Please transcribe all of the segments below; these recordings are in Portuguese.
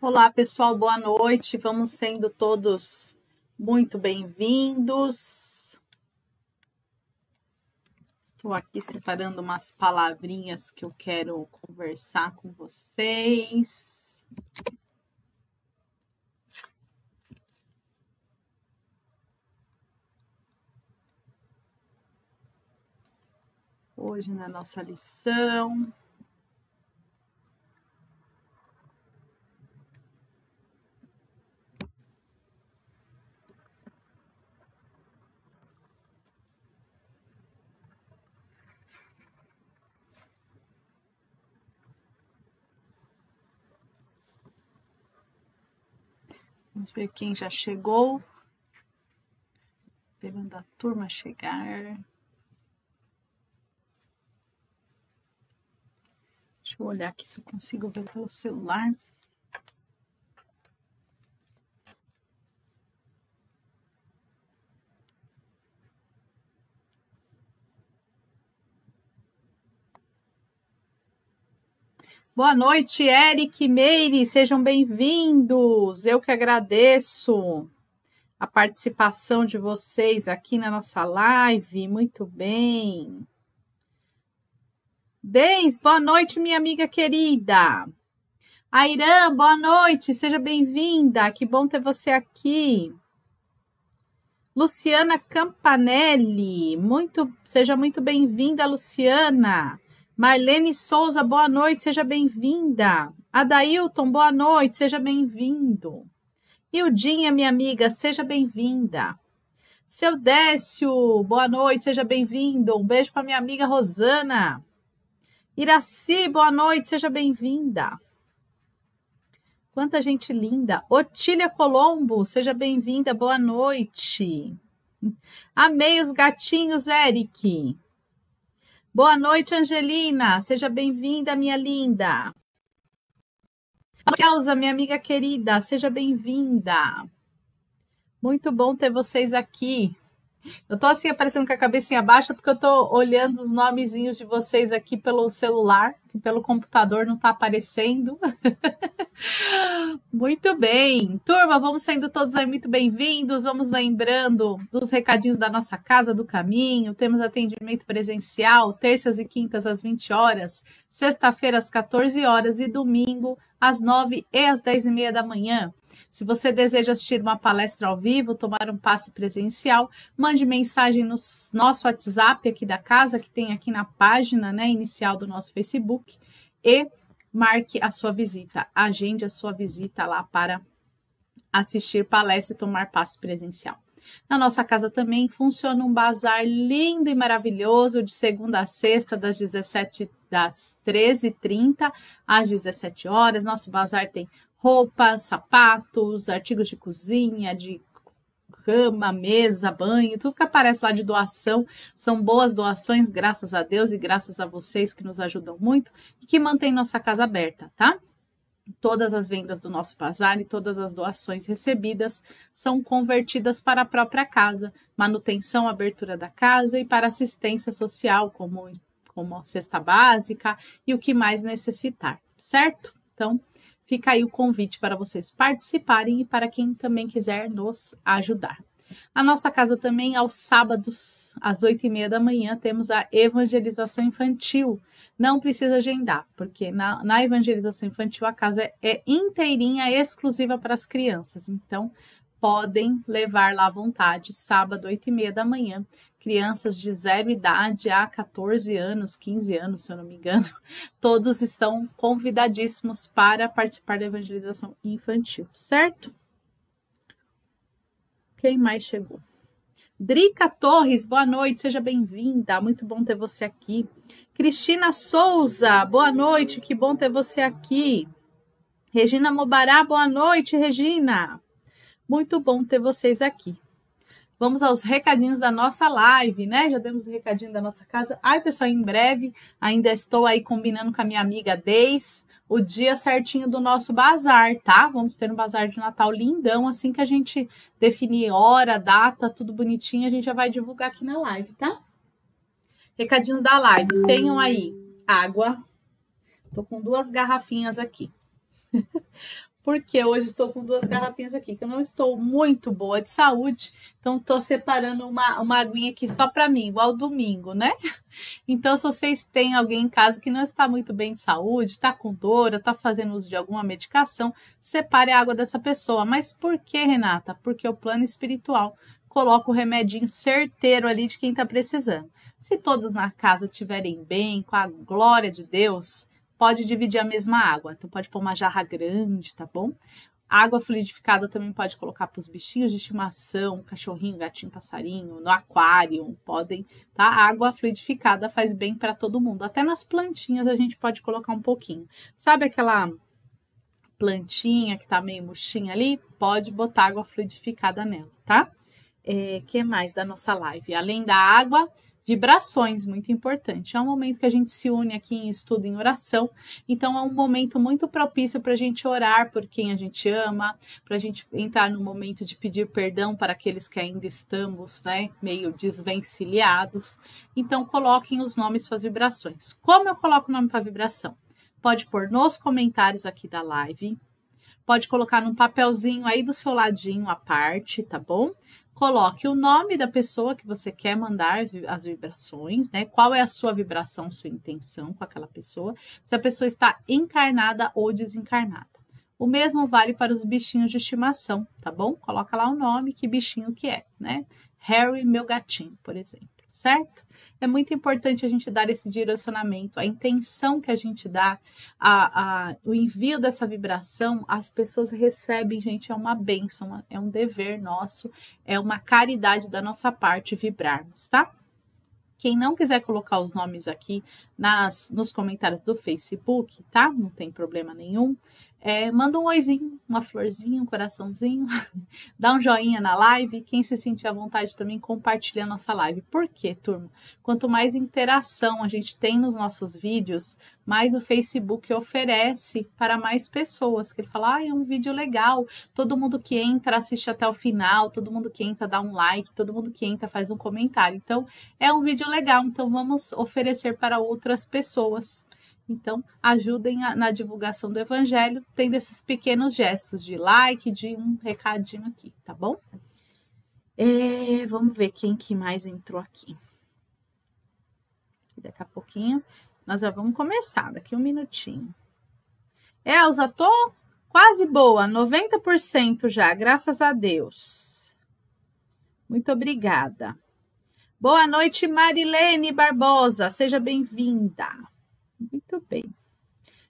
Olá, pessoal, boa noite. Vamos sendo todos muito bem-vindos. Estou aqui separando umas palavrinhas que eu quero conversar com vocês. Hoje na nossa lição. Vamos ver quem já chegou. Esperando a turma chegar. Deixa eu olhar aqui se eu consigo ver pelo celular. Boa noite, Eric, Meire, sejam bem-vindos. Eu que agradeço a participação de vocês aqui na nossa live. Muito bem. Deis, boa noite, minha amiga querida. Airã, boa noite, seja bem-vinda. Que bom ter você aqui. Luciana Campanelli, seja muito bem-vinda, Luciana. Marlene Souza, boa noite, seja bem-vinda. Adailton, boa noite, seja bem-vindo. Ildinha, minha amiga, seja bem-vinda. Seu Décio, boa noite, seja bem-vindo. Um beijo para minha amiga Rosana. Iraci, boa noite, seja bem-vinda. Quanta gente linda. Otília Colombo, seja bem-vinda, boa noite. Amei os gatinhos, Eric. Boa noite, Angelina, seja bem-vinda, minha linda. Elza, minha amiga querida, seja bem-vinda. Muito bom ter vocês aqui. Eu tô assim aparecendo com a cabecinha baixa porque eu tô olhando os nomezinhos de vocês aqui pelo celular, que pelo computador não tá aparecendo. Muito bem. Turma, vamos sendo todos aí muito bem-vindos. Vamos lembrando dos recadinhos da nossa Casa do Caminho. Temos atendimento presencial, terças e quintas às 20 horas, sexta-feira às 14 horas e domingo às 9 e às 10h30 da manhã. Se você deseja assistir uma palestra ao vivo, tomar um passe presencial, mande mensagem no nosso WhatsApp aqui da casa, que tem aqui na página, né, inicial do nosso Facebook, e marque a sua visita, agende a sua visita lá para assistir palestra e tomar passe presencial. Na nossa casa também funciona um bazar lindo e maravilhoso de segunda a sexta, das 13h30 às 17 horas. Nosso bazar tem roupas, sapatos, artigos de cozinha, de cama, mesa, banho, tudo que aparece lá de doação, são boas doações, graças a Deus e graças a vocês que nos ajudam muito e que mantêm nossa casa aberta, tá? Todas as vendas do nosso bazar e todas as doações recebidas são convertidas para a própria casa, manutenção, abertura da casa e para assistência social, como a cesta básica e o que mais necessitar, certo? Então, fica aí o convite para vocês participarem e para quem também quiser nos ajudar. A nossa casa também, aos sábados, às 8h30 da manhã, temos a evangelização infantil. Não precisa agendar, porque na evangelização infantil a casa é inteirinha, exclusiva para as crianças. Então, podem levar lá à vontade, sábado, 8h30 da manhã. Crianças de 0 idade a 14 anos, 15 anos, se eu não me engano, todos estão convidadíssimos para participar da evangelização infantil, certo? Quem mais chegou? Drica Torres, boa noite, seja bem-vinda, muito bom ter você aqui. Cristina Souza, boa noite, que bom ter você aqui. Regina Mobará, boa noite, Regina. Muito bom ter vocês aqui. Vamos aos recadinhos da nossa live, né? Já demos o recadinho da nossa casa. Ai, pessoal, em breve, ainda estou aí combinando com a minha amiga Deis o dia certinho do nosso bazar, tá? Vamos ter um bazar de Natal lindão, assim que a gente definir hora, data, tudo bonitinho, a gente já vai divulgar aqui na live, tá? Recadinhos da live. Tenham aí água. Tô com 2 garrafinhas aqui. porque hoje estou com 2 garrafinhas aqui, que eu não estou muito boa de saúde, então estou separando uma aguinha aqui só para mim, igual domingo, né? Então, se vocês têm alguém em casa que não está muito bem de saúde, está com dor, está fazendo uso de alguma medicação, separe a água dessa pessoa. Mas por que, Renata? Porque o plano espiritual coloca o remedinho certeiro ali de quem está precisando. Se todos na casa estiverem bem, com a glória de Deus, pode dividir a mesma água. Então, pode pôr uma jarra grande, tá bom? Água fluidificada também pode colocar para os bichinhos de estimação, cachorrinho, gatinho, passarinho, no aquário, podem, tá? Água fluidificada faz bem para todo mundo. Até nas plantinhas a gente pode colocar um pouquinho. Sabe aquela plantinha que tá meio murchinha ali? Pode botar água fluidificada nela, tá? Que mais da nossa live? Além da água, vibrações, muito importante. É um momento que a gente se une aqui em estudo, em oração. Então, é um momento muito propício para a gente orar por quem a gente ama, para a gente entrar no momento de pedir perdão para aqueles que ainda estamos, né, meio desvencilhados. Então, coloquem os nomes para as vibrações. Como eu coloco o nome para a vibração? Pode pôr nos comentários aqui da live. Pode colocar num papelzinho aí do seu ladinho à parte, tá bom? Coloque o nome da pessoa que você quer mandar as vibrações, né? Qual é a sua vibração, sua intenção com aquela pessoa, se a pessoa está encarnada ou desencarnada. O mesmo vale para os bichinhos de estimação, tá bom? Coloca lá o nome, que bichinho que é, né? Harry, meu gatinho, por exemplo, certo? É muito importante a gente dar esse direcionamento, a intenção que a gente dá, o envio dessa vibração, as pessoas recebem, gente, é uma bênção, é um dever nosso, é uma caridade da nossa parte vibrarmos, tá? Quem não quiser colocar os nomes aqui nos comentários do Facebook, tá? Não tem problema nenhum. Manda um oizinho, uma florzinha, um coraçãozinho. Dá um joinha na live. Quem se sentir à vontade também compartilha a nossa live. Por quê, turma? Quanto mais interação a gente tem nos nossos vídeos, mais o Facebook oferece para mais pessoas. Que ele fala, é um vídeo legal. Todo mundo que entra assiste até o final. Todo mundo que entra dá um like. Todo mundo que entra faz um comentário. Então, é um vídeo legal. Então, vamos oferecer para outras pessoas. Então, ajudem na divulgação do evangelho, tendo esses pequenos gestos de like, de um recadinho aqui, tá bom? Vamos ver quem que mais entrou aqui. Daqui a pouquinho, nós já vamos começar, daqui um minutinho. Elza, tô quase boa, 90% já, graças a Deus. Muito obrigada. Boa noite, Marilene Barbosa, seja bem-vinda. Muito bem.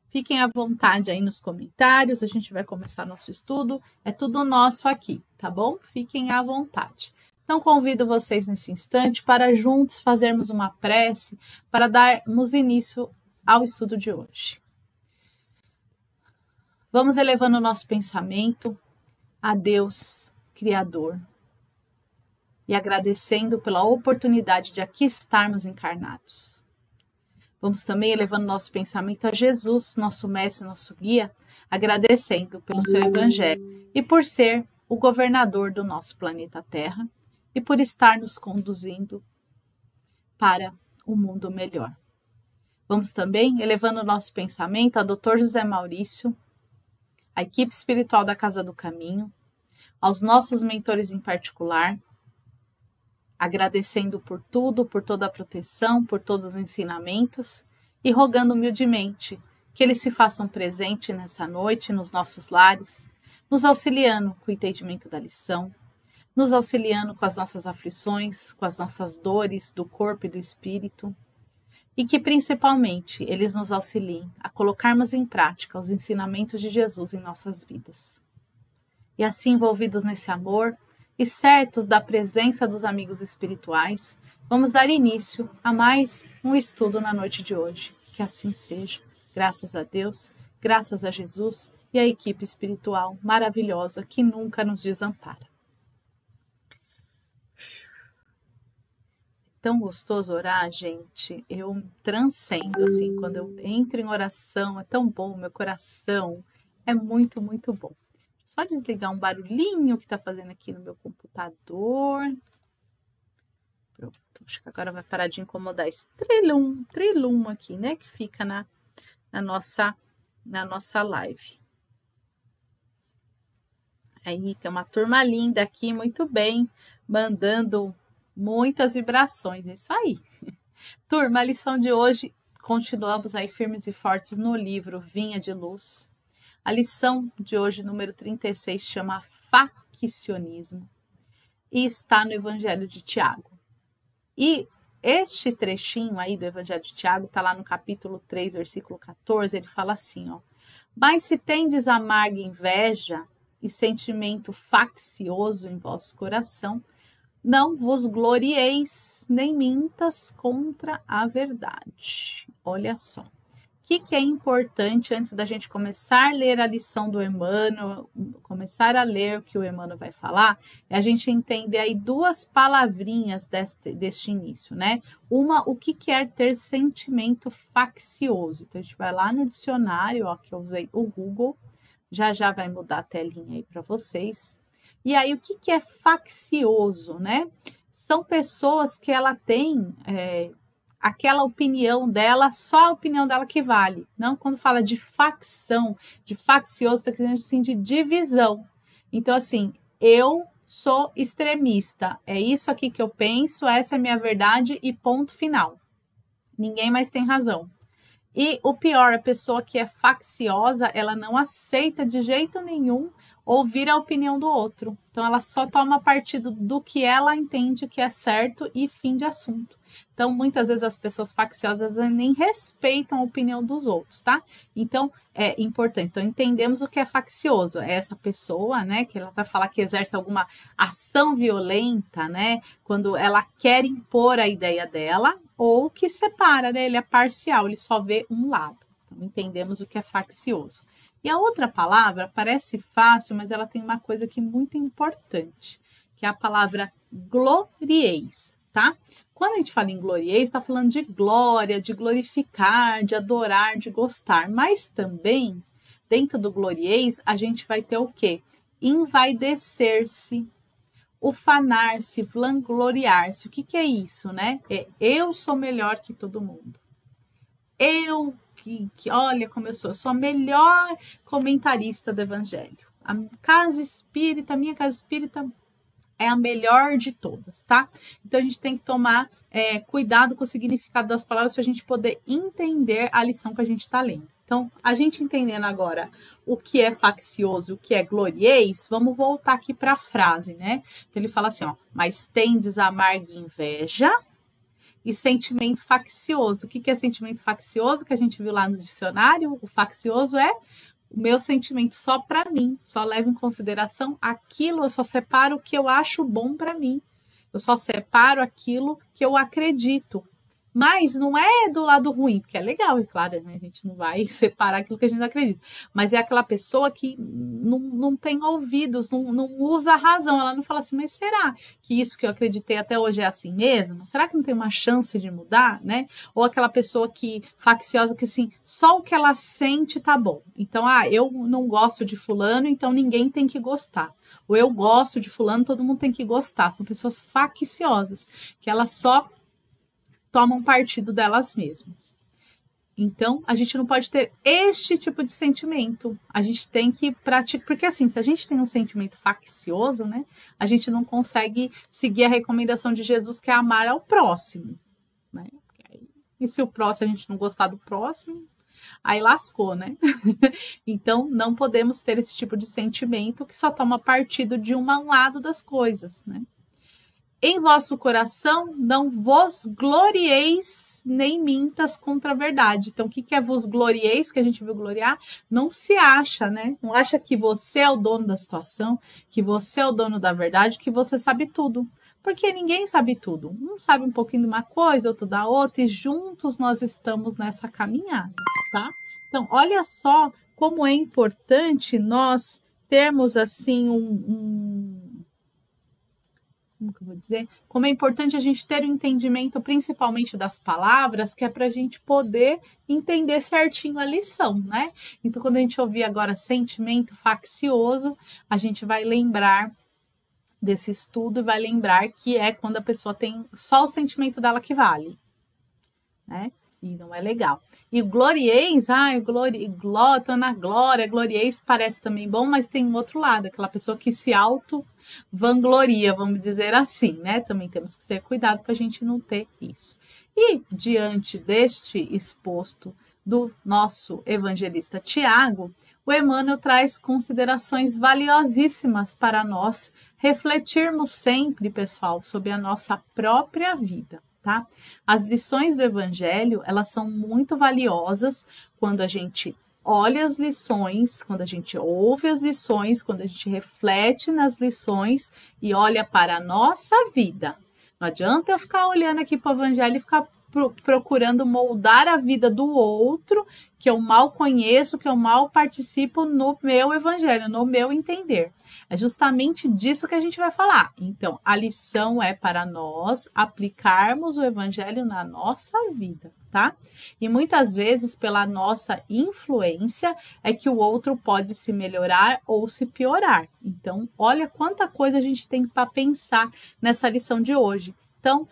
Fiquem à vontade aí nos comentários, a gente vai começar nosso estudo, é tudo nosso aqui, tá bom? Fiquem à vontade. Então, convido vocês nesse instante para juntos fazermos uma prece para darmos início ao estudo de hoje. Vamos elevando o nosso pensamento a Deus, Criador, e agradecendo pela oportunidade de aqui estarmos encarnados. Vamos também elevando nosso pensamento a Jesus, nosso mestre, nosso guia, agradecendo pelo seu evangelho e por ser o governador do nosso planeta Terra e por estar nos conduzindo para um mundo melhor. Vamos também elevando nosso pensamento a Dr. José Maurício, a equipe espiritual da Casa do Caminho, aos nossos mentores em particular, agradecendo por tudo, por toda a proteção, por todos os ensinamentos e rogando humildemente que eles se façam presente nessa noite, nos nossos lares, nos auxiliando com o entendimento da lição, nos auxiliando com as nossas aflições, com as nossas dores do corpo e do espírito, e que principalmente eles nos auxiliem a colocarmos em prática os ensinamentos de Jesus em nossas vidas. E assim, envolvidos nesse amor, e certos da presença dos amigos espirituais, vamos dar início a mais um estudo na noite de hoje. Que assim seja, graças a Deus, graças a Jesus e a equipe espiritual maravilhosa que nunca nos desampara. Tão gostoso orar, gente. Eu transcendo, assim, quando eu entro em oração, é tão bom, meu coração é muito, muito bom. Só desligar um barulhinho que tá fazendo aqui no meu computador. Pronto, acho que agora vai parar de incomodar esse trilum aqui, né? Que fica na nossa live. Aí tem uma turma linda aqui, muito bem, mandando muitas vibrações. É isso aí. Turma, a lição de hoje, continuamos aí firmes e fortes no livro Vinha de Luz. A lição de hoje, número 36, chama Faccionismo e está no Evangelho de Tiago. E este trechinho aí do Evangelho de Tiago está lá no capítulo 3, versículo 14, ele fala assim, ó: mas se tendes amarga inveja e sentimento faccioso em vosso coração, não vos glorieis, nem mintas contra a verdade. Olha só. O que é importante antes da gente começar a ler a lição do Emmanuel, começar a ler o que o Emmanuel vai falar, é a gente entender aí duas palavrinhas deste início, né? Uma, o que é ter sentimento faccioso. Então, a gente vai lá no dicionário, ó, que eu usei o Google, já vai mudar a telinha aí para vocês. E aí, o que é faccioso, né? São pessoas que ela tem aquela opinião dela, só a opinião dela que vale. Não quando fala de facção, de faccioso, está querendo assim, de divisão. Então, assim, eu sou extremista. É isso aqui que eu penso, essa é a minha verdade e ponto final. Ninguém mais tem razão. E o pior, a pessoa que é facciosa, ela não aceita de jeito nenhum ouvir a opinião do outro. Então, ela só toma partido do que ela entende que é certo e fim de assunto. Então, muitas vezes as pessoas facciosas nem respeitam a opinião dos outros, tá? Então, é importante. Então, entendemos o que é faccioso. É essa pessoa, né, que ela vai falar que exerce alguma ação violenta, né, quando ela quer impor a ideia dela, ou que separa, né, ele é parcial, ele só vê um lado. Então, entendemos o que é faccioso. E a outra palavra parece fácil, mas ela tem uma coisa aqui muito importante, que é a palavra glorieis, tá? Quando a gente fala em glorieis, está falando de glória, de glorificar, de adorar, de gostar. Mas também, dentro do glorieis, a gente vai ter o quê? Envaidecer-se, ufanar-se, vangloriar-se. O que é isso, né? Eu sou melhor que todo mundo. Olha como eu sou a melhor comentarista do Evangelho. A minha casa espírita é a melhor de todas, tá? Então a gente tem que tomar cuidado com o significado das palavras para a gente poder entender a lição que a gente está lendo. Então, a gente entendendo agora o que é faccioso, o que é glorieis, vamos voltar aqui para a frase, né? Então ele fala assim, ó: mas tendes amarga inveja e sentimento faccioso. O que é sentimento faccioso? Que a gente viu lá no dicionário. O faccioso é o meu sentimento só para mim. Só levo em consideração aquilo, eu só separo o que eu acho bom para mim. Eu só separo aquilo que eu acredito. Mas não é do lado ruim, porque é legal, é claro, né? A gente não vai separar aquilo que a gente acredita. Mas é aquela pessoa que não tem ouvidos, não usa a razão. Ela não fala assim, mas será que isso que eu acreditei até hoje é assim mesmo? Será que não tem uma chance de mudar, né? Ou aquela pessoa facciosa, que assim, só o que ela sente tá bom. Então, eu não gosto de fulano, então ninguém tem que gostar. Ou eu gosto de fulano, todo mundo tem que gostar. São pessoas facciosas, que elas só tomam partido delas mesmas. Então, a gente não pode ter este tipo de sentimento. A gente tem que praticar, porque assim, se a gente tem um sentimento faccioso, né, a gente não consegue seguir a recomendação de Jesus, que é amar ao próximo, né? E se o próximo, a gente não gostar do próximo, aí lascou, né? Então, não podemos ter esse tipo de sentimento que só toma partido de um lado das coisas, né? Em vosso coração não vos glorieis, nem mintas contra a verdade. Então, o que é vos glorieis, que a gente viu gloriar? Não se acha, né? Não acha que você é o dono da situação, que você é o dono da verdade, que você sabe tudo. Porque ninguém sabe tudo. Um sabe um pouquinho de uma coisa, outro da outra, e juntos nós estamos nessa caminhada, tá? Então, olha só como é importante nós termos, assim, como que eu vou dizer? Como é importante a gente ter o entendimento, principalmente das palavras, que é para a gente poder entender certinho a lição, né? Então, quando a gente ouvir agora sentimento faccioso, a gente vai lembrar desse estudo e vai lembrar que é quando a pessoa tem só o sentimento dela que vale, né? E não é legal. E glorieis, tô na glória, glorieis parece também bom, mas tem um outro lado, aquela pessoa que se auto-vangloria, vamos dizer assim, né? Também temos que ter cuidado para a gente não ter isso. E diante deste exposto do nosso evangelista Tiago, o Emmanuel traz considerações valiosíssimas para nós refletirmos sempre, pessoal, sobre a nossa própria vida. Tá? As lições do Evangelho, elas são muito valiosas quando a gente olha as lições, quando a gente ouve as lições, quando a gente reflete nas lições e olha para a nossa vida. Não adianta eu ficar olhando aqui para o Evangelho e ficar procurando moldar a vida do outro, que eu mal conheço, que eu mal participo no meu evangelho, no meu entender. É justamente disso que a gente vai falar. Então, a lição é para nós aplicarmos o evangelho na nossa vida, tá? E muitas vezes, pela nossa influência, é que o outro pode se melhorar ou se piorar. Então, olha quanta coisa a gente tem para pensar nessa lição de hoje. Então,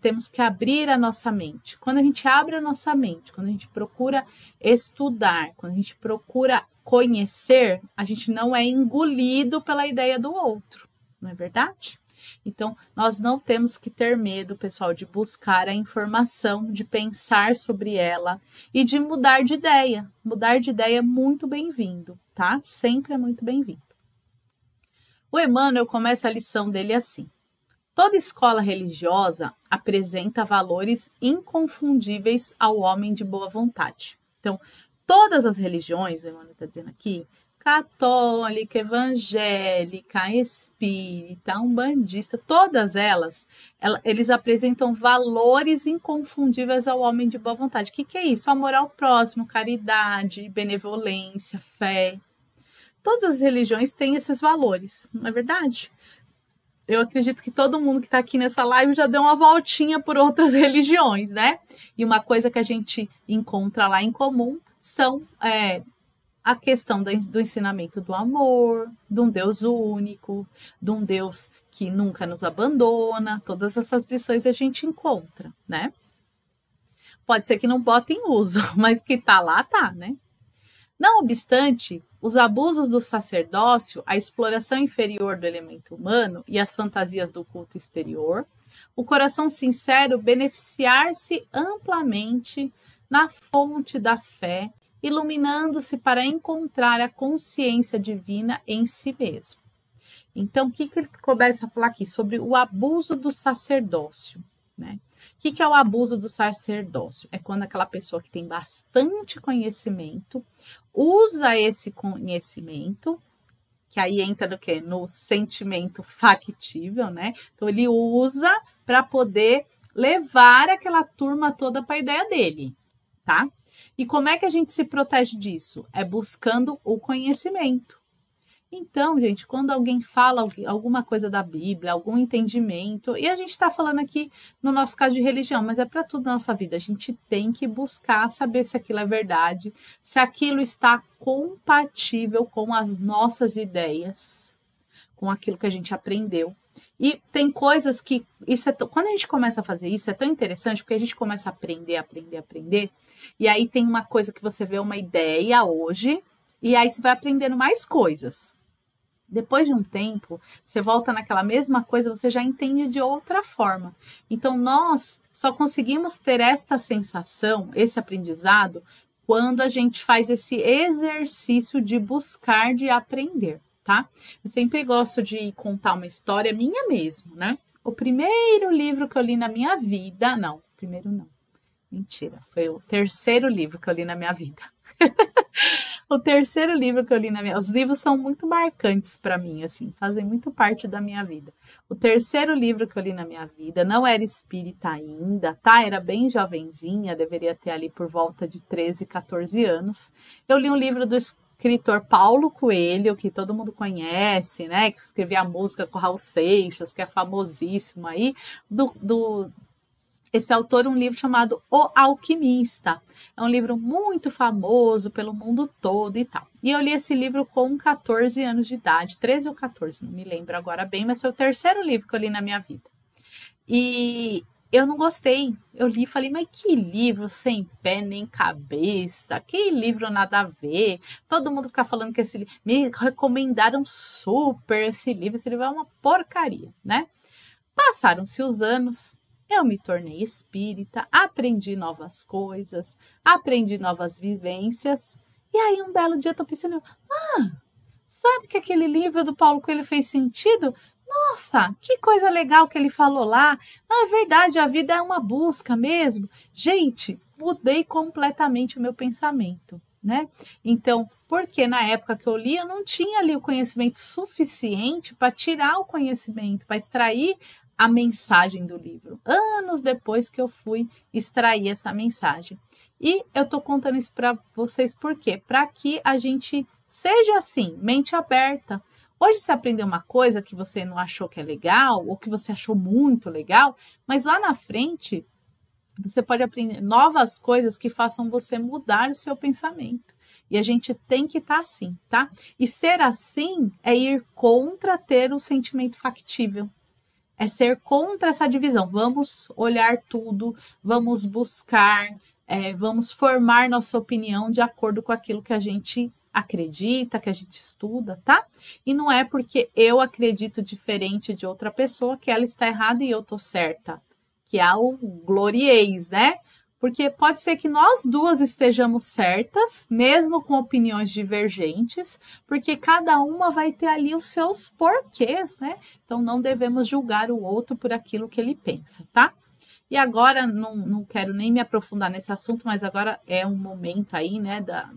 temos que abrir a nossa mente. Quando a gente abre a nossa mente, quando a gente procura estudar, quando a gente procura conhecer, a gente não é engolido pela ideia do outro, não é verdade? Então, nós não temos que ter medo, pessoal, de buscar a informação, de pensar sobre ela e de mudar de ideia. Mudar de ideia é muito bem-vindo, tá? Sempre é muito bem-vindo. O Emmanuel começa a lição dele assim. Toda escola religiosa apresenta valores inconfundíveis ao homem de boa vontade. Então, todas as religiões, o Emmanuel está dizendo aqui, católica, evangélica, espírita, umbandista, todas elas, eles apresentam valores inconfundíveis ao homem de boa vontade. O que é isso? Amor ao próximo, caridade, benevolência, fé. Todas as religiões têm esses valores, não é verdade? Eu acredito que todo mundo que está aqui nessa live já deu uma voltinha por outras religiões, né? E uma coisa que a gente encontra lá em comum são a questão do ensinamento do amor, de um Deus único, de um Deus que nunca nos abandona. Todas essas lições a gente encontra, né? Pode ser que não bota em uso, mas que tá lá, tá, né? Não obstante, os abusos do sacerdócio, a exploração inferior do elemento humano e as fantasias do culto exterior, o coração sincero beneficiar-se amplamente na fonte da fé, iluminando-se para encontrar a consciência divina em si mesmo. Então, o que ele começa a falar aqui? Sobre o abuso do sacerdócio, né? O que é o abuso do sacerdócio? É quando aquela pessoa que tem bastante conhecimento usa esse conhecimento, que aí entra no quê? No sentimento factível, né? Então, ele usa para poder levar aquela turma toda para a ideia dele, tá? E como é que a gente se protege disso? É buscando o conhecimento. Então, gente, quando alguém fala alguma coisa da Bíblia, algum entendimento, e a gente está falando aqui, no nosso caso de religião, mas é para tudo na nossa vida, a gente tem que buscar saber se aquilo é verdade, se aquilo está compatível com as nossas ideias, com aquilo que a gente aprendeu. E tem coisas que, quando a gente começa a fazer isso, é tão interessante, porque a gente começa a aprender, e aí tem uma coisa que você vê uma ideia hoje, e aí você vai aprendendo mais coisas. Depois de um tempo, você volta naquela mesma coisa, você já entende de outra forma. Então, nós só conseguimos ter esta sensação, esse aprendizado, quando a gente faz esse exercício de buscar, de aprender, tá? Eu sempre gosto de contar uma história minha mesmo, né? O primeiro livro que eu li na minha vida... Não, primeiro não. Mentira, foi o terceiro livro que eu li na minha vida. O terceiro livro que eu li na minha... Os livros são muito marcantes para mim, assim, fazem muito parte da minha vida. O terceiro livro que eu li na minha vida, não era espírita ainda, tá? Era bem jovenzinha, deveria ter ali por volta de 13, 14 anos. Eu li um livro do escritor Paulo Coelho, que todo mundo conhece, né? Que escrevia a música com Raul Seixas, que é famosíssimo aí, esse autor, um livro chamado O Alquimista. É um livro muito famoso pelo mundo todo e tal. E eu li esse livro com 14 anos de idade, 13 ou 14, não me lembro agora bem, mas foi o terceiro livro que eu li na minha vida. E eu não gostei. Eu li e falei, mas que livro sem pé nem cabeça, que livro nada a ver. Todo mundo fica falando que esse livro, me recomendaram super esse livro é uma porcaria, né? Passaram-se os anos, eu me tornei espírita, aprendi novas coisas, aprendi novas vivências, e aí um belo dia eu tô pensando, sabe que aquele livro do Paulo Coelho fez sentido? Nossa, que coisa legal que ele falou lá. Não, é verdade, a vida é uma busca mesmo. Gente, mudei completamente o meu pensamento, né? Então, porque na época que eu li, eu não tinha ali o conhecimento suficiente para tirar o conhecimento, para extrair a mensagem do livro. Anos depois que eu fui extrair essa mensagem. E eu tô contando isso para vocês por quê? Para que a gente seja assim, mente aberta. Hoje você aprendeu uma coisa que você não achou que é legal, ou que você achou muito legal, mas lá na frente você pode aprender novas coisas que façam você mudar o seu pensamento. E a gente tem que estar assim, tá? E ser assim é ir contra ter o sentimento factível. É ser contra essa divisão. Vamos olhar tudo, vamos buscar, vamos formar nossa opinião de acordo com aquilo que a gente acredita, que a gente estuda, tá? E não é porque eu acredito diferente de outra pessoa que ela está errada e eu tô certa, que é o glorieis, né? Porque pode ser que nós duas estejamos certas, mesmo com opiniões divergentes, porque cada uma vai ter ali os seus porquês, né? Então não devemos julgar o outro por aquilo que ele pensa, tá? E agora, não quero nem me aprofundar nesse assunto, mas agora é um momento aí, né, da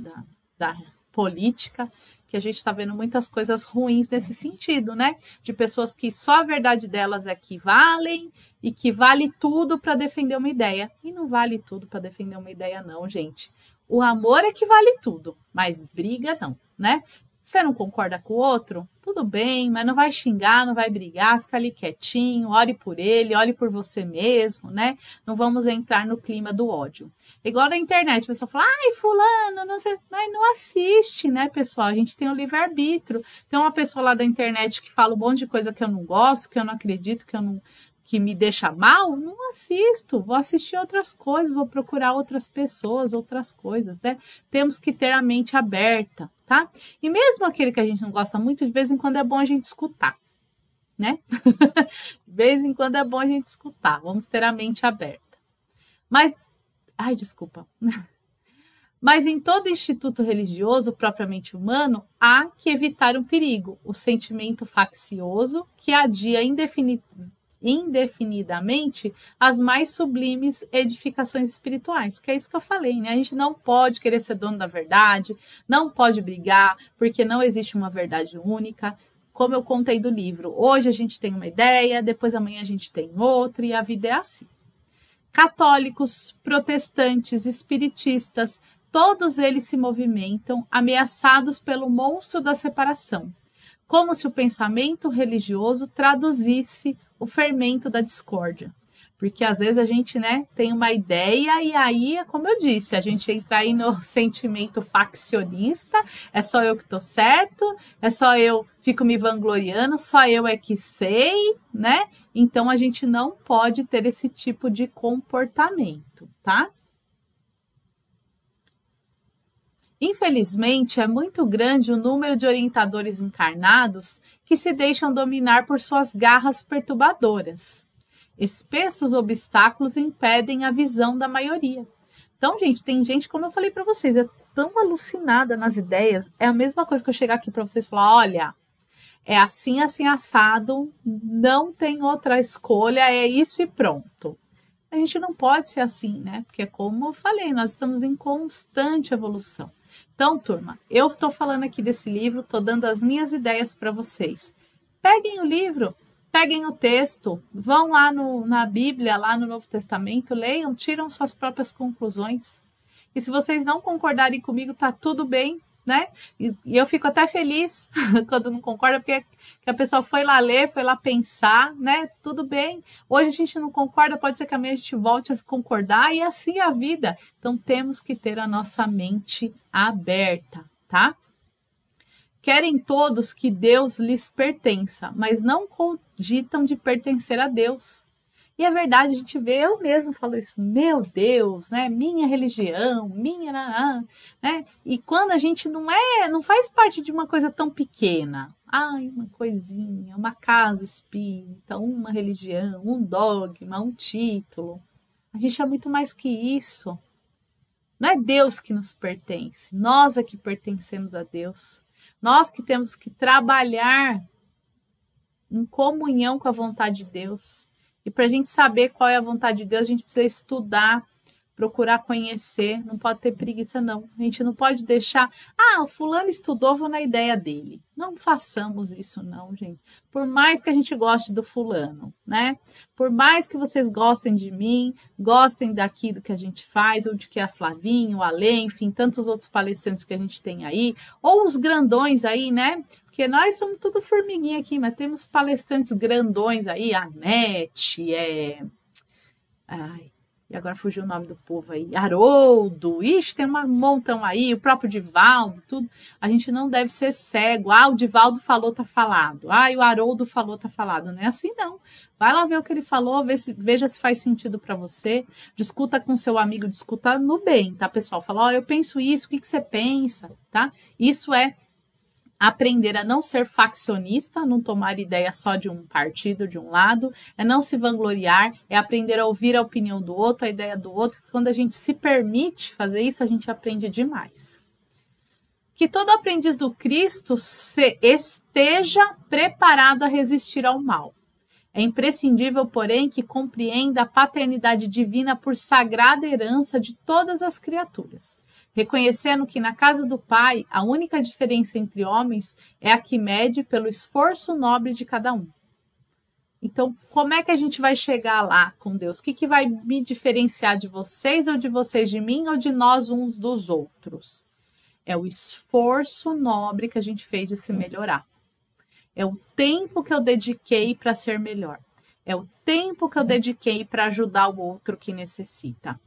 política, que a gente está vendo muitas coisas ruins nesse sentido, né? De pessoas que só a verdade delas é que valem e que vale tudo para defender uma ideia. E não vale tudo para defender uma ideia, não, gente. O amor é que vale tudo, mas briga não, né? Você não concorda com o outro? Tudo bem, mas não vai xingar, não vai brigar, fica ali quietinho, ore por ele, ore por você mesmo, né? Não vamos entrar no clima do ódio. Igual na internet, o pessoal fala, ai, fulano, não sei, mas não assiste, né, pessoal? A gente tem o livre-arbítrio. Tem uma pessoa lá da internet que fala um monte de coisa que eu não gosto, que eu não acredito, que me deixa mal, não assisto, vou assistir outras coisas, vou procurar outras pessoas, outras coisas, né? Temos que ter a mente aberta, tá? E mesmo aquele que a gente não gosta muito, de vez em quando é bom a gente escutar, né? De vez em quando é bom a gente escutar, vamos ter a mente aberta. Mas, ai, desculpa. Mas em todo instituto religioso propriamente humano, há que evitar um perigo, o sentimento faccioso que adia indefinidamente as mais sublimes edificações espirituais, que é isso que eu falei, né? A gente não pode querer ser dono da verdade, não pode brigar, porque não existe uma verdade única, como eu contei do livro. Hoje a gente tem uma ideia, depois amanhã a gente tem outra, e a vida é assim. Católicos, protestantes, espiritistas, todos eles se movimentam ameaçados pelo monstro da separação, como se o pensamento religioso traduzisse o fermento da discórdia. Porque às vezes a gente, né, tem uma ideia e aí, como eu disse, a gente entra aí no sentimento faccionista, é só eu que tô certo, é só eu fico me vangloriando, só eu é que sei, né? Então a gente não pode ter esse tipo de comportamento, tá? Infelizmente, é muito grande o número de orientadores encarnados que se deixam dominar por suas garras perturbadoras. Espessos obstáculos impedem a visão da maioria. Então, gente, tem gente, como eu falei para vocês, é tão alucinada nas ideias. É a mesma coisa que eu chegar aqui para vocês e falar, olha, é assim, assim, assado, não tem outra escolha, é isso e pronto. A gente não pode ser assim, né? Porque, como eu falei, nós estamos em constante evolução. Então, turma, eu estou falando aqui desse livro, estou dando as minhas ideias para vocês. Peguem o livro, peguem o texto, vão lá na Bíblia, lá no Novo Testamento, leiam, tiram suas próprias conclusões. E se vocês não concordarem comigo, tá tudo bem, né? E eu fico até feliz quando não concorda, porque a pessoa foi lá ler, foi lá pensar, né? Tudo bem. Hoje a gente não concorda, pode ser que amanhã a gente volte a concordar e assim é a vida. Então temos que ter a nossa mente aberta, tá? Querem todos que Deus lhes pertença, mas não cogitam de pertencer a Deus. E é verdade, a gente vê, eu mesmo falo isso, meu Deus, né? Minha religião, né? E quando a gente não faz parte de uma coisa tão pequena, ai, uma coisinha, uma casa espírita, uma religião, um dogma, um título. A gente é muito mais que isso. Não é Deus que nos pertence, nós é que pertencemos a Deus. Nós que temos que trabalhar em comunhão com a vontade de Deus. E para a gente saber qual é a vontade de Deus, a gente precisa estudar, procurar conhecer, não pode ter preguiça não. A gente não pode deixar, o fulano estudou, vou na ideia dele. Não façamos isso não, gente. Por mais que a gente goste do fulano, né? Por mais que vocês gostem de mim, gostem daqui do que a gente faz, ou de que a Flavinha, o Alê, enfim, tantos outros palestrantes que a gente tem aí, ou os grandões aí, né? Porque nós somos tudo formiguinha aqui, mas temos palestrantes grandões aí, a Nete, e agora fugiu o nome do povo aí, Haroldo, tem um montão aí, o próprio Divaldo, tudo. A gente não deve ser cego. O Divaldo falou, tá falado. O Haroldo falou, tá falado. Não é assim, não. Vai lá ver o que ele falou, veja se faz sentido para você. Discuta com seu amigo, discuta no bem, tá, pessoal? Fala, eu penso isso, o que você pensa, tá? Isso é aprender a não ser faccionista, não tomar ideia só de um partido, de um lado, é não se vangloriar, é aprender a ouvir a opinião do outro, a ideia do outro. Quando a gente se permite fazer isso, a gente aprende demais. Que todo aprendiz do Cristo esteja preparado a resistir ao mal. É imprescindível, porém, que compreenda a paternidade divina por sagrada herança de todas as criaturas, reconhecendo que na casa do Pai a única diferença entre homens é a que mede pelo esforço nobre de cada um. Então, como é que a gente vai chegar lá com Deus? O que vai me diferenciar de vocês ou de vocês de mim ou de nós uns dos outros? É o esforço nobre que a gente fez de se melhorar. É o tempo que eu dediquei para ser melhor. É o tempo que eu dediquei para ajudar o outro que necessita.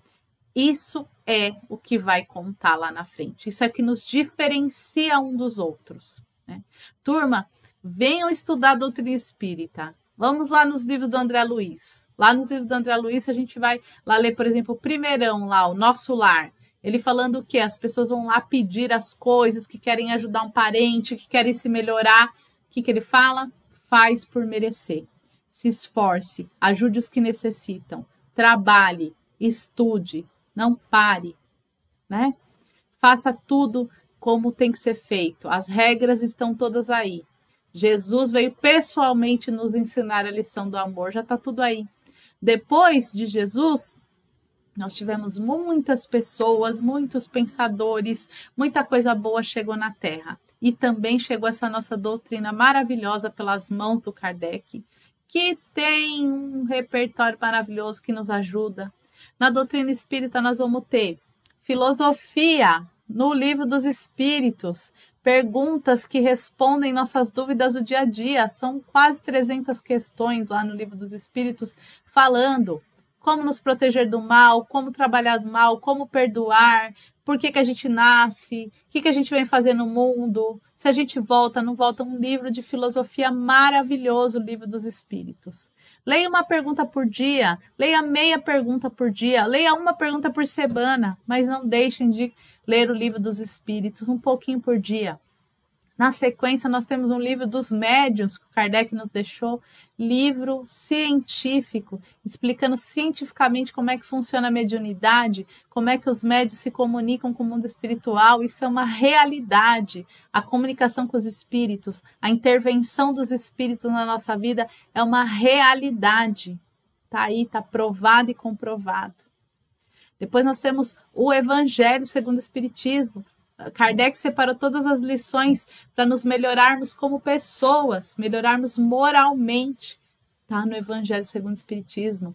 Isso é o que vai contar lá na frente. Isso é que nos diferencia um dos outros, né? Turma, venham estudar a doutrina espírita. Vamos lá nos livros do André Luiz. Lá nos livros do André Luiz a gente vai lá ler, por exemplo, o primeirão lá, o Nosso Lar. Ele falando o quê? As pessoas vão lá pedir as coisas, que querem ajudar um parente, que querem se melhorar. O que ele fala? Faz por merecer. Se esforce, ajude os que necessitam, trabalhe, estude, não pare, né? Faça tudo como tem que ser feito. As regras estão todas aí. Jesus veio pessoalmente nos ensinar a lição do amor, já está tudo aí. Depois de Jesus, nós tivemos muitas pessoas, muitos pensadores, muita coisa boa chegou na Terra. E também chegou essa nossa doutrina maravilhosa pelas mãos do Kardec, que tem um repertório maravilhoso que nos ajuda. Na doutrina espírita nós vamos ter filosofia no Livro dos Espíritos, perguntas que respondem nossas dúvidas do dia a dia. São quase 300 questões lá no Livro dos Espíritos falando como nos proteger do mal, como trabalhar do mal, como perdoar, por que a gente nasce, o que a gente vem fazer no mundo, se a gente volta, não volta. Um livro de filosofia maravilhoso, o Livro dos Espíritos. Leia uma pergunta por dia, leia meia pergunta por dia, leia uma pergunta por semana, mas não deixem de ler o Livro dos Espíritos um pouquinho por dia. Na sequência, nós temos um livro dos médiuns que o Kardec nos deixou, livro científico, explicando cientificamente como é que funciona a mediunidade, como é que os médiuns se comunicam com o mundo espiritual. Isso é uma realidade. A comunicação com os espíritos, a intervenção dos espíritos na nossa vida é uma realidade. Está aí, está provado e comprovado. Depois nós temos o Evangelho segundo o Espiritismo. Kardec separou todas as lições para nos melhorarmos como pessoas, melhorarmos moralmente. Tá no Evangelho segundo o Espiritismo.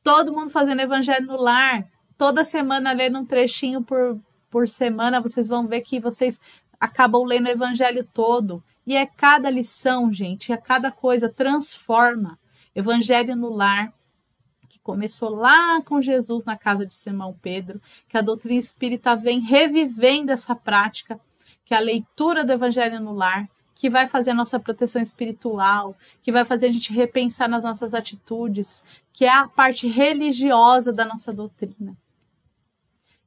Todo mundo fazendo Evangelho no lar. Toda semana lendo um trechinho por semana, vocês vão ver que vocês acabam lendo o Evangelho todo. E é cada lição, gente, é cada coisa, transforma. Evangelho no lar. Começou lá com Jesus na casa de Simão Pedro, que a doutrina espírita vem revivendo essa prática, que é a leitura do Evangelho no lar, que vai fazer a nossa proteção espiritual, que vai fazer a gente repensar nas nossas atitudes, que é a parte religiosa da nossa doutrina.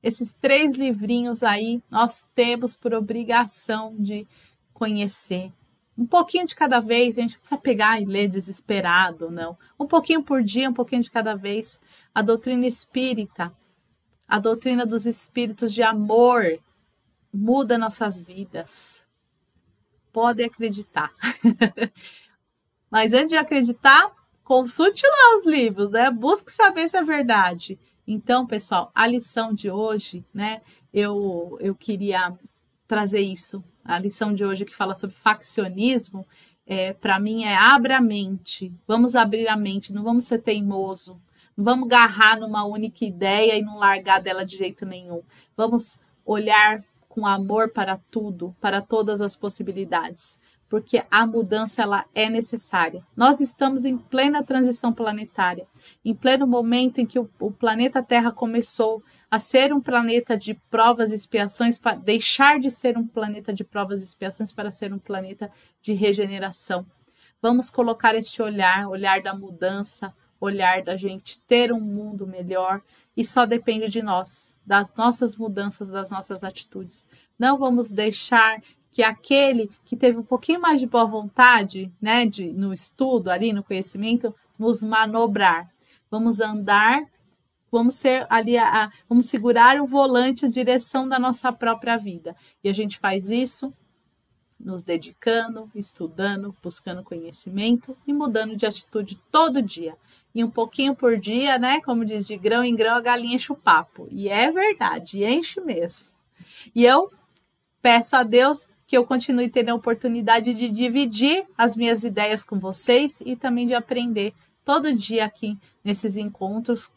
Esses 3 livrinhos aí nós temos por obrigação de conhecer. Um pouquinho de cada vez, a gente não precisa pegar e ler desesperado, não. Um pouquinho por dia, um pouquinho de cada vez. A doutrina espírita, a doutrina dos espíritos de amor, muda nossas vidas. Pode acreditar. Mas antes de acreditar, consulte lá os livros, né? Busque saber se é verdade. Então, pessoal, a lição de hoje, né? Eu queria trazer isso. A lição de hoje que fala sobre faccionismo, para mim abra a mente. Vamos abrir a mente, não vamos ser teimoso. Não vamos agarrar numa única ideia e não largar dela de jeito nenhum. Vamos olhar com amor para tudo, para todas as possibilidades. Porque a mudança ela é necessária. Nós estamos em plena transição planetária, em pleno momento em que o planeta Terra começou a ser um planeta de provas e expiações, para deixar de ser um planeta de provas e expiações para ser um planeta de regeneração. Vamos colocar este olhar da mudança, olhar da gente ter um mundo melhor, e só depende de nós, das nossas mudanças, das nossas atitudes. Não vamos deixar que aquele que teve um pouquinho mais de boa vontade, né, no estudo, ali no conhecimento, nos manobrar. Vamos andar, vamos ser ali, vamos segurar o volante, a direção da nossa própria vida. E a gente faz isso nos dedicando, estudando, buscando conhecimento e mudando de atitude todo dia. E um pouquinho por dia, né, como diz, de grão em grão a galinha enche o papo. E é verdade, enche mesmo. E eu peço a Deus que eu continue tendo a oportunidade de dividir as minhas ideias com vocês e também de aprender todo dia aqui nesses encontros,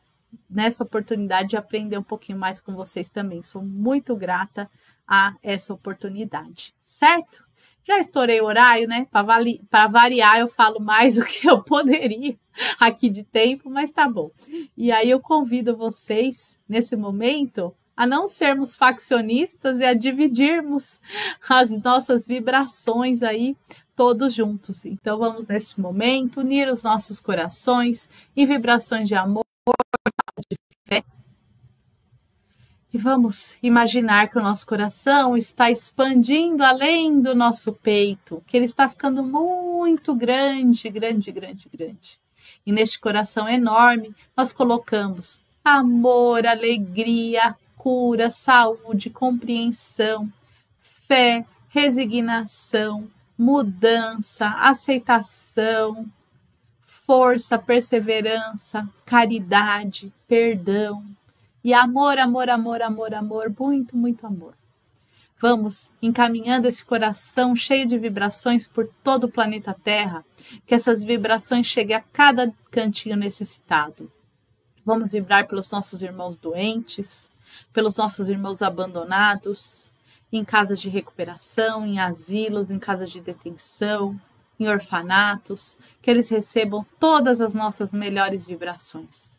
nessa oportunidade de aprender um pouquinho mais com vocês também. Sou muito grata a essa oportunidade, certo? Já estourei o horário, né? Para variar, eu falo mais do que eu poderia aqui de tempo, mas tá bom. E aí eu convido vocês, nesse momento, a não sermos faccionistas e a dividirmos as nossas vibrações aí todos juntos. Então vamos nesse momento unir os nossos corações em vibrações de amor, de fé. E vamos imaginar que o nosso coração está expandindo além do nosso peito, que ele está ficando muito grande, grande, grande, grande. E neste coração enorme nós colocamos amor, alegria, cura, saúde, compreensão, fé, resignação, mudança, aceitação, força, perseverança, caridade, perdão e amor, amor, amor, amor, amor, muito, muito amor. Vamos encaminhando esse coração cheio de vibrações por todo o planeta Terra, que essas vibrações cheguem a cada cantinho necessitado. Vamos vibrar pelos nossos irmãos doentes, pelos nossos irmãos abandonados, em casas de recuperação, em asilos, em casas de detenção, em orfanatos, que eles recebam todas as nossas melhores vibrações.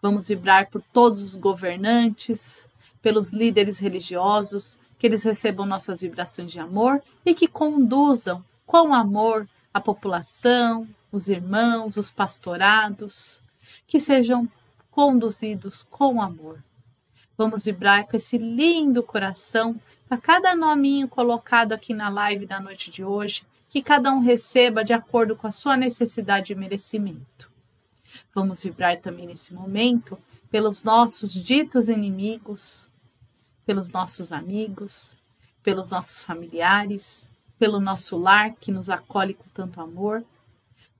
Vamos vibrar por todos os governantes, pelos líderes religiosos, que eles recebam nossas vibrações de amor e que conduzam com amor a população, os irmãos, os pastorados, que sejam conduzidos com amor. Vamos vibrar com esse lindo coração, para cada nominho colocado aqui na live da noite de hoje, que cada um receba de acordo com a sua necessidade e merecimento. Vamos vibrar também nesse momento pelos nossos ditos inimigos, pelos nossos amigos, pelos nossos familiares, pelo nosso lar que nos acolhe com tanto amor,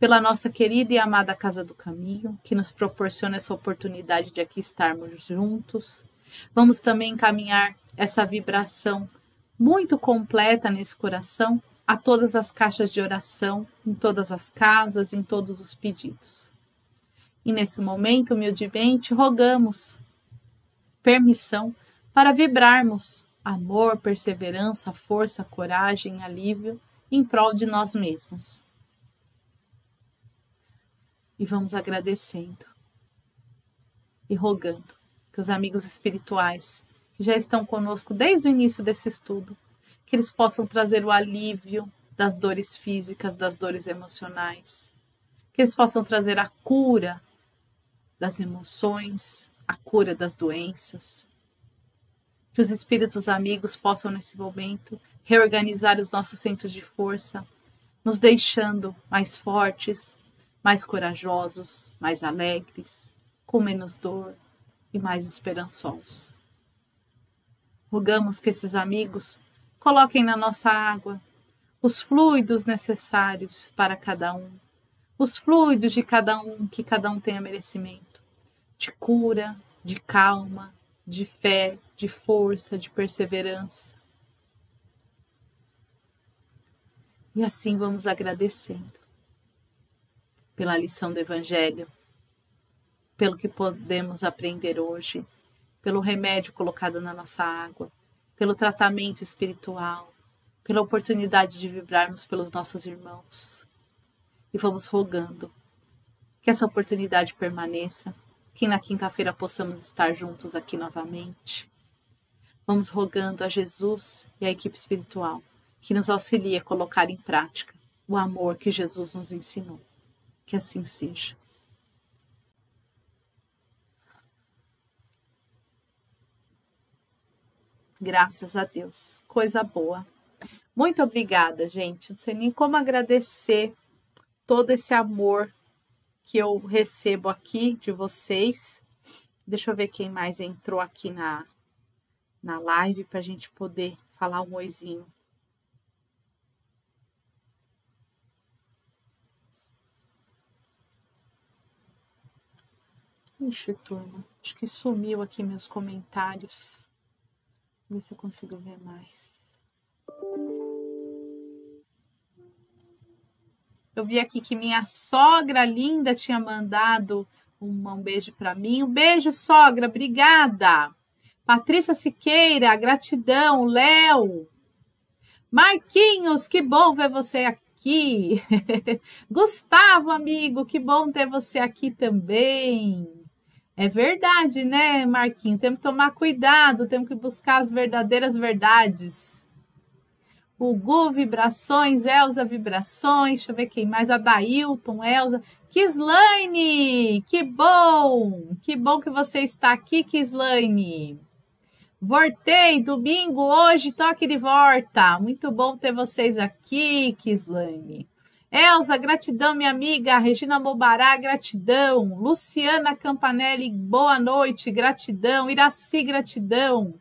pela nossa querida e amada Casa do Caminho, que nos proporciona essa oportunidade de aqui estarmos juntos. Vamos também encaminhar essa vibração muito completa nesse coração a todas as caixas de oração, em todas as casas, em todos os pedidos. E nesse momento, humildemente, rogamos permissão para vibrarmos amor, perseverança, força, coragem, alívio em prol de nós mesmos. E vamos agradecendo e rogando que os amigos espirituais que já estão conosco desde o início desse estudo, que eles possam trazer o alívio, das dores físicas, das dores emocionais. Que eles possam trazer a cura das emoções, a cura das doenças. Que os espíritos amigos possam, nesse momento, reorganizar os nossos centros de força, nos deixando mais fortes, mais corajosos, mais alegres, com menos dor e mais esperançosos. Rogamos que esses amigos coloquem na nossa água os fluidos necessários para cada um, os fluidos de cada um, que cada um tenha merecimento, de cura, de calma, de fé, de força, de perseverança. E assim vamos agradecendo pela lição do Evangelho, pelo que podemos aprender hoje, pelo remédio colocado na nossa água, pelo tratamento espiritual, pela oportunidade de vibrarmos pelos nossos irmãos. E vamos rogando que essa oportunidade permaneça, que na quinta-feira possamos estar juntos aqui novamente. Vamos rogando a Jesus e a equipe espiritual que nos auxilie a colocar em prática o amor que Jesus nos ensinou. Que assim seja. Graças a Deus. Coisa boa. Muito obrigada, gente. Não sei nem como agradecer todo esse amor que eu recebo aqui de vocês. Deixa eu ver quem mais entrou aqui na live para a gente poder falar um oizinho. Ixi, turma, acho que sumiu aqui meus comentários. Vou ver se eu consigo ver mais. Eu vi aqui que minha sogra linda tinha mandado um beijo para mim. Um beijo, sogra, obrigada. Patrícia Siqueira, gratidão. Léo. Marquinhos, que bom ver você aqui. Gustavo, amigo, que bom ter você aqui também. É verdade, né, Marquinhos? Temos que tomar cuidado, temos que buscar as verdadeiras verdades. O Gu, vibrações, Elza, vibrações, deixa eu ver quem mais, Adailton, Elza, Kislaine, que bom que você está aqui, Kislaine. Voltei, domingo, hoje, toque de volta, muito bom ter vocês aqui, Kislaine. Elza, gratidão, minha amiga, Regina Mobará, gratidão, Luciana Campanelli, boa noite, gratidão, Iraci, gratidão.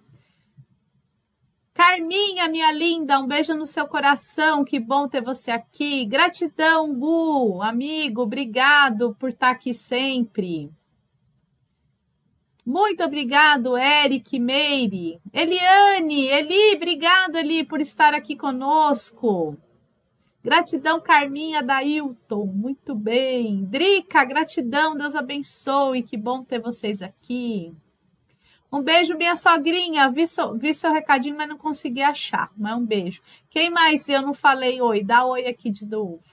Carminha, minha linda, um beijo no seu coração, que bom ter você aqui. Gratidão, Gu, amigo, obrigado por estar aqui sempre. Muito obrigado, Eric, Meire. Eliane, Eli, obrigado, Eli, por estar aqui conosco. Gratidão, Carminha, Dailton, muito bem. Drica, gratidão, Deus abençoe, que bom ter vocês aqui. Um beijo, minha sogrinha. Vi seu recadinho, mas não consegui achar. Mas um beijo. Quem mais eu não falei oi? Dá oi aqui de novo.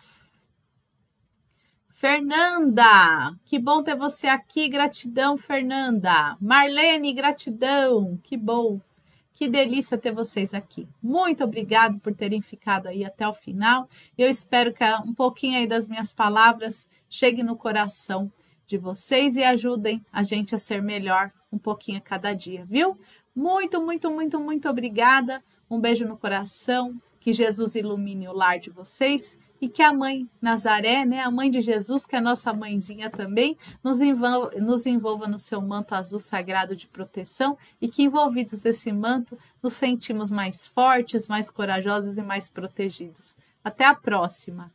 Fernanda, que bom ter você aqui. Gratidão, Fernanda. Marlene, gratidão. Que bom. Que delícia ter vocês aqui. Muito obrigado por terem ficado aí até o final. Eu espero que um pouquinho aí das minhas palavras chegue no coração de vocês e ajudem a gente a ser melhor um pouquinho a cada dia, viu? Muito, muito, muito, muito obrigada. Um beijo no coração. Que Jesus ilumine o lar de vocês e que a mãe Nazaré, né, a mãe de Jesus, que é a nossa mãezinha também, nos envolva no seu manto azul sagrado de proteção e que envolvidos nesse manto nos sentimos mais fortes, mais corajosos e mais protegidos. Até a próxima!